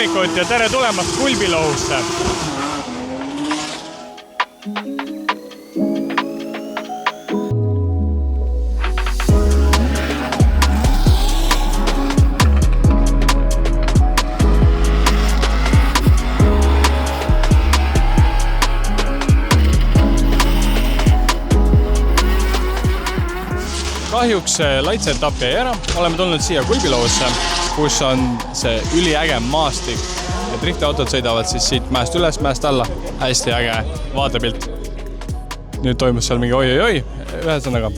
hommikut ja tere tulemast Kulbilohusse! Kahjuks laitseetapp jäi ära. Oleme tulnud siia Kulbilohusse, kus on see üliäge maastik. Ja driftiautod sõidavad siis siit mäest üles, mäest alla. Hästi äge vaatepilt. Nüüd toimus seal mingi oi. Ühesõnaga,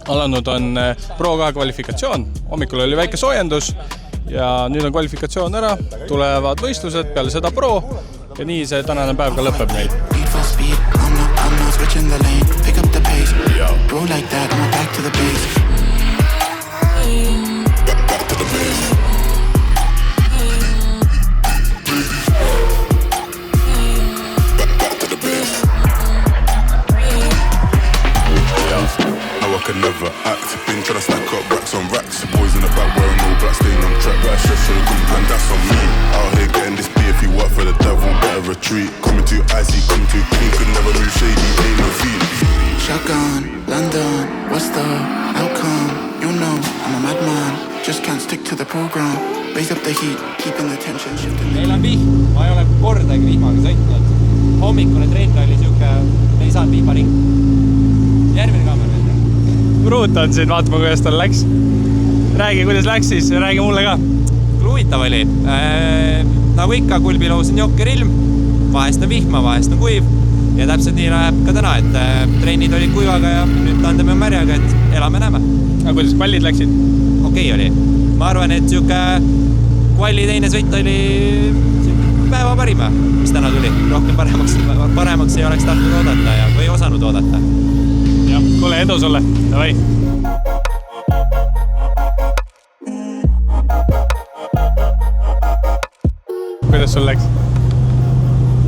alanud on Pro2 kvalifikatsioon. Hommikul oli väike soojendus ja nüüd on kvalifikatsioon ära. Tulevad võistlused, peale seda Pro ja nii see tänane päev ka lõpeb meil. Switching the lane, pick up the pace. Go like that, I'm back to the base. Back to the base. Back to the base. Now I can never act. Been trying to stack up racks on racks. Boys in the back wearing all black, staying on track. That's just so good, and that's on me. Out here getting this beer. If you work for the devil, better retreat. Coming too icy, coming too clean. Could never move shady, ain't no feet. Shotgun, London, what's the outcome? You know, I'm a madman. Just can't stick to the program. Raise up the heat, keeping the tension shifting. Meil on vihm, ma ei ole kordagi vihmaga sõitnud. Hommikune trend oli siuke, me ei saanud vihmaring. Järgmine kaamera veel. Ruut on siin, vaatama kuidas tal läks. Räägi, kuidas läks siis, räägi mulle ka. Huvitav oli. Nagu ikka, Kulbilohus on jokkerilm. Vahest on vihma, vahest on kuiv. Ja täpselt nii läheb ka täna, et trennid olid kuivaga ja nüüd tandeme märjaga, et elame-näeme. Aga kuidas kvallid läksid? Okei oli. Ma arvan, et siuke kvalli teine sõit oli päeva parima, mis täna tuli. Rohkem paremaks ei oleks tahtnud oodata ja, või osanud oodata. Ja, kuule, edu sulle. Davai. Kuidas sul läks?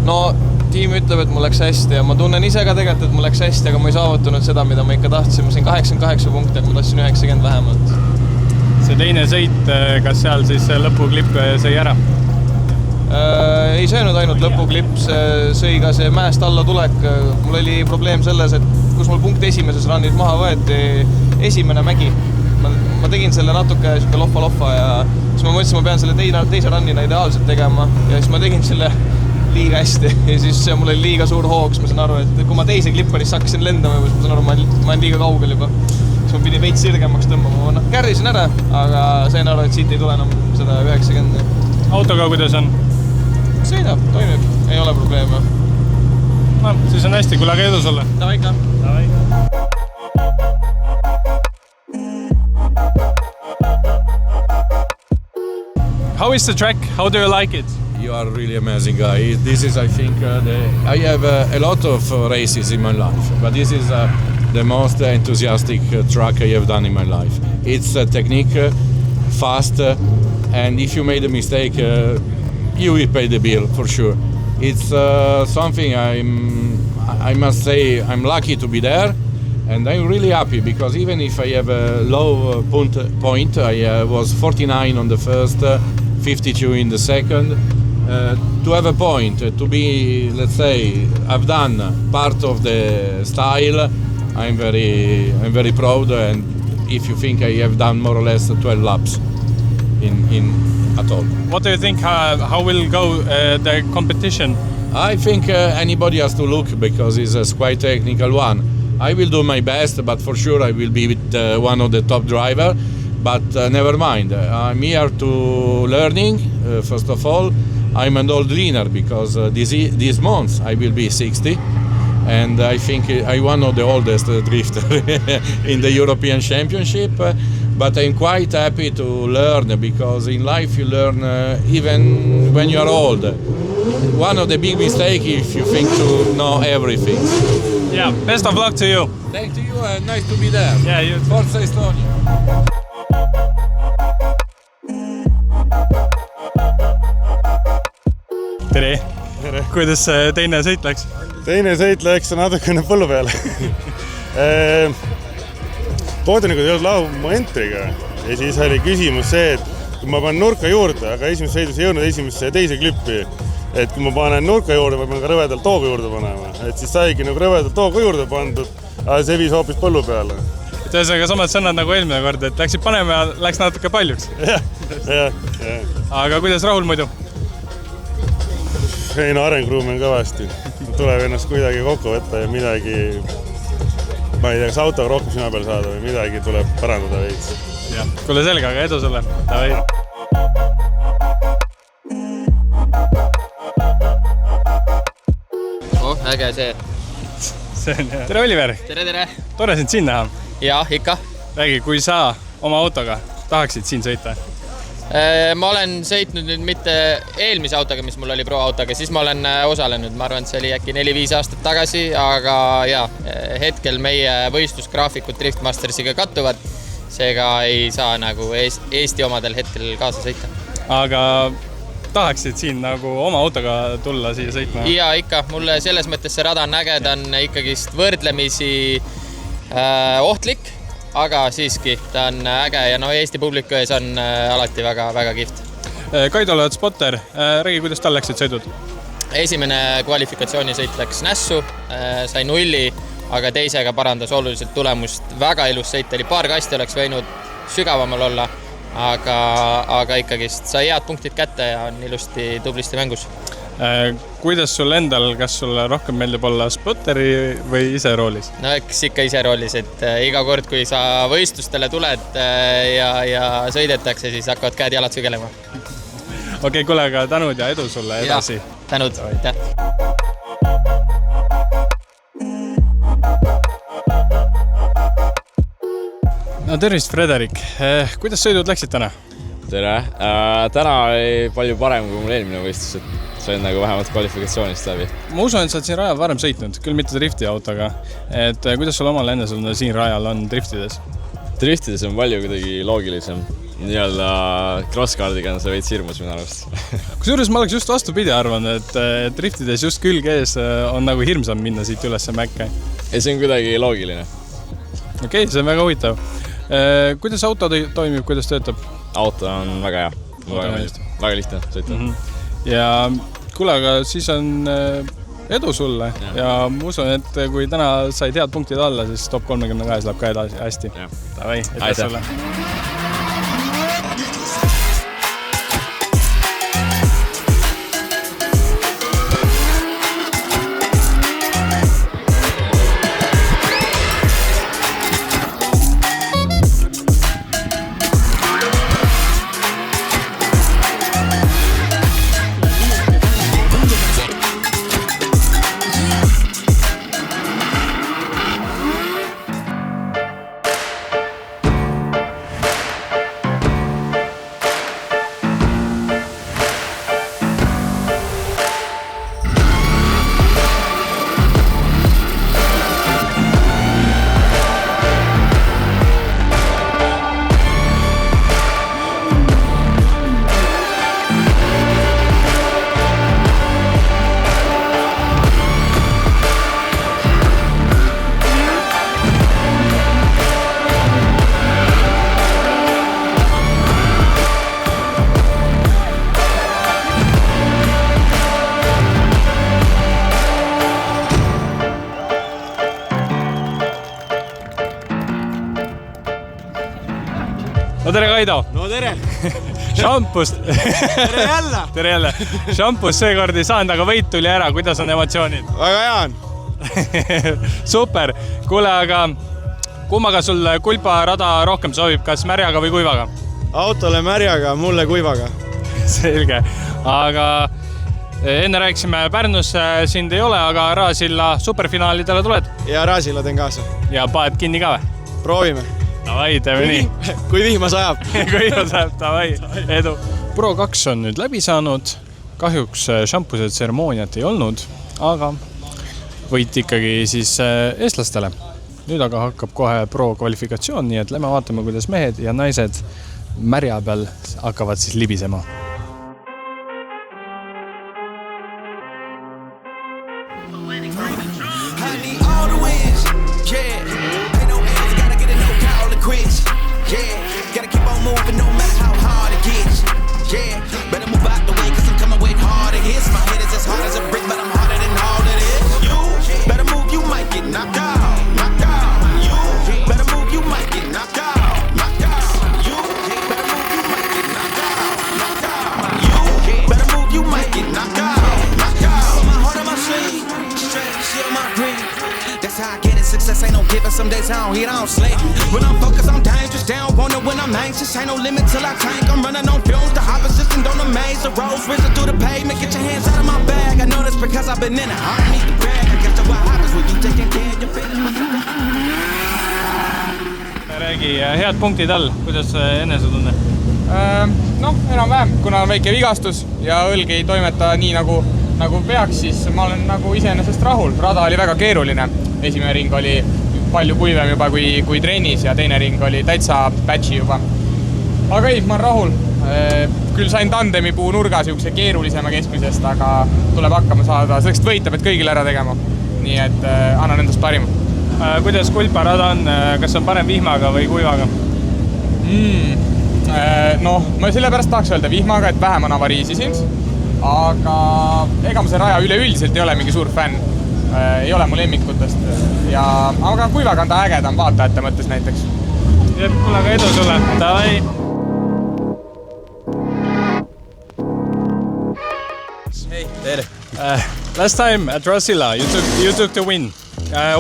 No, tiim ütleb, et mul läks hästi ja ma tunnen ise ka tegelikult, et mul läks hästi, aga ma ei saavutanud seda, mida ma ikka tahtsin. Ma sain 88 punkte, ma tahtsin 90 vähemalt. See teine sõit, kas seal siis lõpuklipp sõi ära? Ei söönud ainult lõpuklipp, sõi ka see mäest alla tulek. Mul oli probleem selles, et kus mul punkt esimeses rannid maha võeti, esimene mägi. Ma tegin selle natuke loffa ja siis ma mõtlesin, ma pean selle teise rannina ideaalselt tegema ja siis ma tegin selle liiga hästi ja siis mul oli liiga suur hoog, siis ma saan aru, et kui ma teise klipparist hakkasin lendama, siis ma saan aru, ma olen liiga kaugel juba. Siis ma pidin veits sirgemaks tõmbama. Ma kärrisin ära, aga sain aru, et siit ei tule enam seda 90. Autoga kuidas on? Sõidab, toimib, ei ole probleeme. No, siis on hästi, kuule aga edu sulle. Davai ka. Davai. How is the track? How do you like it? You are really amazing guy. This is, I think, I have a lot of races in my life, but this is the most enthusiastic track I have done in my life. It's technique, fast, and if you made a mistake, you will pay the bill for sure. It's something I must say I'm lucky to be there, and I'm really happy because even if I have a low point, I was 49 on the first, 52 in the second. To have a point, to be, let's say, I've done part of the style, I'm very proud, and if you think I have done more or less 12 laps at all. What do you think, how will go the competition? I think anybody has to look because it's a quite technical one. I will do my best, but for sure I will be with one of the top driver, but never mind. I'm here to learning, first of all. I'm an old leaner because this month I will be 60 and I think I'm one of the oldest drifter in the European Championship, but I'm quite happy to learn because in life you learn even when you are old. One of the big mistakes if you think to know everything. Yeah, best of luck to you. Thank you and nice to be there. Yeah, you. Forza Estonia. Tere! Kuidas teine sõit läks? Teine sõit läks natukene põllu peale. Koodanikud ei olnud lau momentriga ja siis oli küsimus see, et kui ma panen nurka juurde, aga esimeses sõidus ei jõudnud esimesse ja teise klippi, et kui ma panen nurka juurde, ma pean ka rõvedalt toogu juurde panema. Et siis saigi nagu rõvedalt toogu juurde pandud, aga see viis hoopis põllu peale. Et ühesõnaga samad sõnad nagu eelmine kord, et läksid panema ja läks natuke paljuks. jah. Aga kuidas Rahul muidu? Ei, no arengruumi on kõvasti. Tuleb ennast kuidagi kokku võtta ja midagi, ma ei tea, kas autoga rohkem sina peal saada või midagi tuleb parandada veits. Kuule selge, aga edu sulle. Davai. Äge see. See on hea. Tere Oliver! Tere! Tore sind siin näha. Jah, ikka. Räägi, kui sa oma autoga tahaksid siin sõita? Ma olen sõitnud nüüd mitte eelmise autoga, mis mul oli pro-autoga, siis ma olen osalenud. Ma arvan, et see oli äkki 4-5 aastat tagasi, aga hetkel meie võistlusgraafikud Driftmastersiga kattuvad. Seega ei saa nagu Eesti omadel hetkel kaasa sõita. Aga tahaksid siin nagu oma autoga tulla siia sõitma? Ja ikka, mulle selles mõttes see rada on äge, ta on ikkagist võrdlemisi ohtlik, aga siiski ta on äge ja Eesti publiku ees on alati väga kihvt. Kaido oled spotter, räägi, kuidas tal läksid sõidud? Esimene kvalifikatsioonisõit läks nässu, sai 0, aga teisega parandas oluliselt tulemust. Väga ilus sõit oli, paar kasti oleks võinud sügavamal olla, aga ikkagist sai head punktid kätte ja on ilusti tublisti mängus. Kuidas sul endal, kas sulle rohkem meeldib olla spotteri või ise roolis? No eks ikka ise roolis, et iga kord, kui sa võistlustele tuled ja sõidetakse, siis hakkavad käed jalad sügelema. Okei, kuule, aga tänud ja edu sulle edasi. Tänud, aitäh! No tervist, Frederik! Kuidas sõidud läksid täna? Tere! Täna oli palju parem kui mul eelmine võistlus, et sain nagu vähemalt kvalifikatsioonist läbi. Ma usun, et sa oled siin rajal varem sõitnud, küll mitte drifti autoga. Et kuidas sul omal enne siin rajal on driftides? Driftides on palju kuidagi loogilisem. Nii-öelda crosscardiga on see veits hirmus minu arvast. Kusjuures ma oleks just vastupidi arvanud, et driftides just külg ees on nagu hirmsam minna siit üles mäkke. Ja see on kuidagi loogiline. Okei, see on väga huvitav. Kuidas auto toimib, kuidas töötab? Auto on väga hea. Väga lihtne sõita. Ja kuule, aga siis on edu sulle ja ma usun, et kui täna said head punktid alla, siis top 32 läheb ka edasi hästi. Davai, aitäh sulle! No tere, Kaido! No tere! Šampust! Tere jälle! Tere jälle! Šampust seekord ei saanud, aga võit tuli ära. Kuidas on emotsioonid? Väga hea on! Super! Kuule, aga kummaga sul kulparada rohkem sobib? Kas märjaga või kuivaga? Autole märjaga, mulle kuivaga. Selge. Aga enne rääkisime Pärnus, sind ei ole, aga Raasilla superfinaalidele tuled? Ja Raasilla teen kaasa. Ja paed kinni ka või? Proovime. Davai, teeme nii. Kui vihma sajab. Kui vihma sajab, davai, edu. Pro 2 on nüüd läbi saanud. Kahjuks šampuse tseremooniat ei olnud, aga võit ikkagi siis eestlastele. Nüüd aga hakkab kohe pro kvalifikatsioon, nii et lähme vaatame, kuidas mehed ja naised märja peal hakkavad siis libisema. Yeah, gotta keep on moving no matter how hard it get you. Yeah, better move out the way, cause I'm coming with harder hits. My head is as hard as a brick, but I'm harder than all of this. You better move, you might get knocked out. Knocked out. You better move, you might get knocked out. Knocked out. You better move, you might get knocked out. Knocked out. You better move, you might get knocked out. Knocked out. Put my heart on my sleeve, straight shit on my green. That's how I get it. Success ain't no given. Some days I don't eat, I don't sleep. When I'm focused, I'm dangerous. They don't want it when I'm anxious. Ain't no limit till I tank. I'm running on fumes. The opposition don't amaze. The roads risen through the pavement. Get your hands out of my bag. I know this because I've been in it. I don't need the brag. I guess that's what happens when you taking care of your business. Räägi head punktid all, kuidas enesetunne? Noh, enam-vähem, kuna on väike vigastus ja õlg ei toimeta nii nagu peaks, siis ma olen nagu iseenesest rahul. Rada oli väga keeruline. Esimene ring oli palju kuivem juba kui trennis ja teine ring oli täitsa patchi juba. Aga ei, ma olen rahul. Küll sain tandemi puu nurga siukse keerulisema keskmisest, aga tuleb hakkama saada. Selleks võita pead kõigile ära tegema. Nii et annan endast parima. Kuidas kulparada on? Kas on parem vihmaga või kuivaga? Noh, ma sellepärast tahaks öelda vihmaga, et vähem on avariisisin. Aga ega ma see raja üleüldiselt ei ole mingi suur fänn. Ei ole mu lemmikutest. Aga kuivaga on ta ägedam vaatajate mõttes näiteks. Kuule aga edu sulle. Davai! Hey, tere! Last time at Rasilla, you took the win.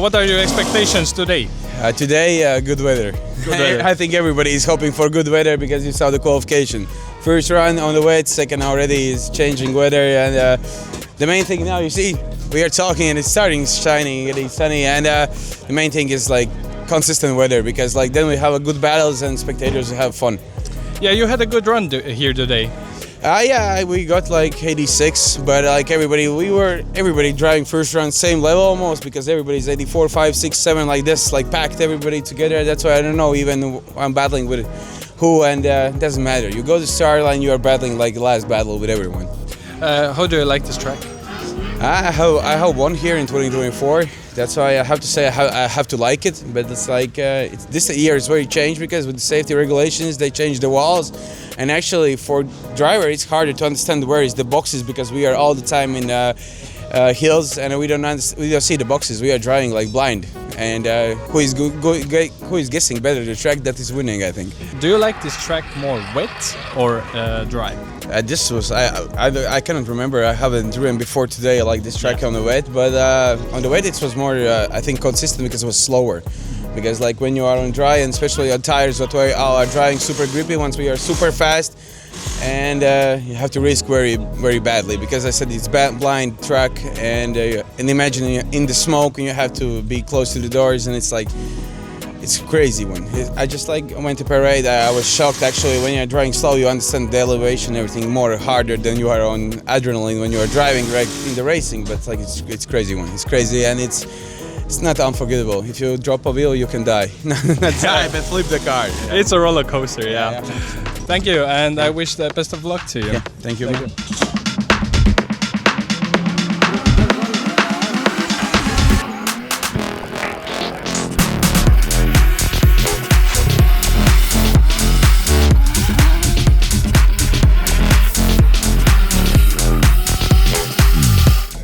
What are your expectations today? Today, good weather. I think everybody is hoping for good weather because you saw the qualification. First run on the wet, second already is changing weather, and the main thing now you see, we are talking and it's starting shining, getting sunny, and the main thing is like consistent weather because like then we have a good battles and spectators have fun. Yeah, you had a good run here today. Yeah, we got like 86, but like everybody driving first run same level almost because everybody's 84, 5, 6, 7 like this, like packed everybody together. That's why I don't know even I'm battling with who, and it doesn't matter. You go to start line, you are battling like the last battle with everyone. How do you like this track? I have won here in 2024. That's why I have to say I have to like it. But it's like this year is very changed because with the safety regulations they changed the walls, and actually for driver it's harder to understand where is the boxes because we are all the time in hills and we don't see the boxes. We are driving like blind, and who is guessing better the track that is winning, I think. Do you like this track more wet or dry? This was I cannot remember. I haven't driven before today like this track on the wet, but on the wet it was more I think consistent because it was slower. Because like when you are on dry and especially on tires that we are driving super grippy once we are super fast, and you have to risk very very badly because I said it's blind track, and imagine in the smoke and you have to be close to the doors, and it's like it's a crazy one. I just like went to parade. I was shocked actually when you're driving slow. You understand the elevation, everything more harder than you are on adrenaline when you are driving right in the racing. But like it's crazy one. It's crazy and it's not unforgettable. If you drop a wheel, you can die. Not die, but flip the car. Yeah. It's a roller coaster, yeah. Thank you, and I wish the best of luck to you. Yeah, thank you.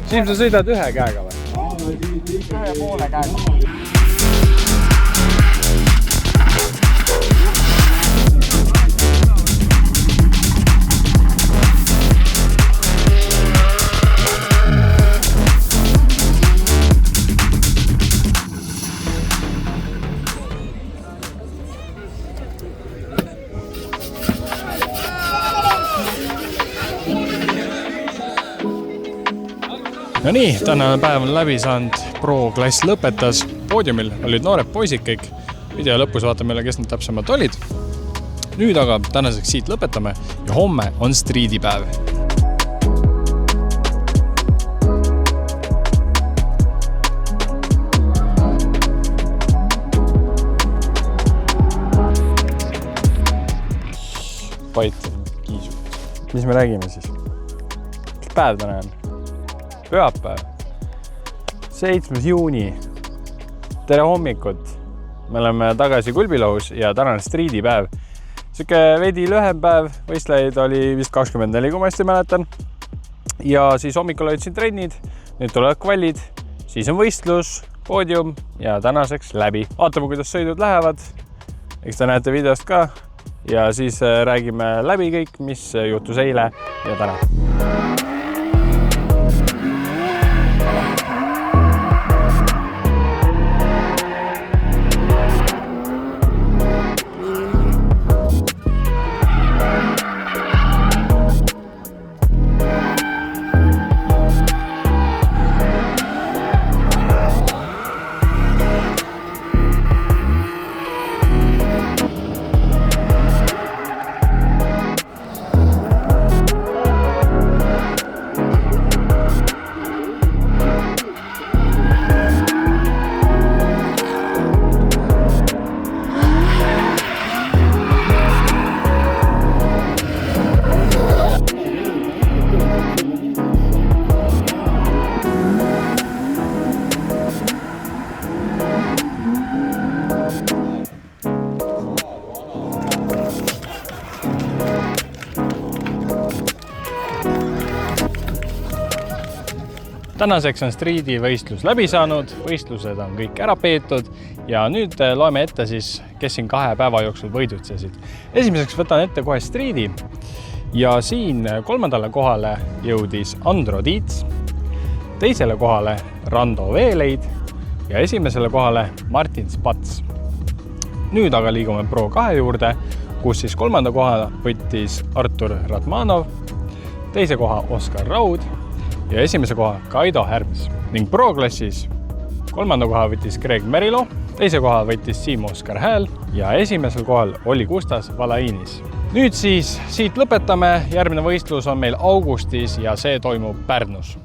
Siim, sa sõidad ühe käega või? Ühe poole käega. No nii, tänane päev on läbi saanud, pro-klass lõpetas, poodiumil olid noored poisid kõik, video lõpus vaatame jälle, kes nad täpsemalt olid. Nüüd aga tänaseks siit lõpetame ja homme on striidipäev. Pait, kiisu. Mis me räägime siis? Mis päev täna on? Pühapäev, 7. juuni. Tere hommikut! Me oleme tagasi Kulbilohus ja tänane striidipäev. Siuke veidi lühem päev, võistlejaid oli vist 24, kui ma hästi mäletan. Ja siis hommikul olid siin trennid, nüüd tulevad kvallid, siis on võistlus, poodium ja tänaseks läbi. Vaatame, kuidas sõidud lähevad. Eks te näete videost ka ja siis räägime läbi kõik, mis juhtus eile ja täna. Tänaseks on Streeti võistlus läbi saanud, võistlused on kõik ära peetud ja nüüd loeme ette siis, kes siin 2 päeva jooksul võidutsesid. Esimeseks võtan ette kohe Streeti ja siin 3. kohale jõudis Andro Tiits, 2. kohale Rando Veeleid ja 1. kohale Martin Spats. Nüüd aga liigume Pro 2 juurde, kus siis 3. koha võttis Artur Ratmanov, 2. koha Oskar Raud ja 1. koha Kaido Härms ning Pro-klassis 3. koha võttis Greg Merilo, 2. koha võttis Siim Oskar Hääl ja 1. kohal oli Gustas Valainis. Nüüd siis siit lõpetame, järgmine võistlus on meil augustis ja see toimub Pärnus.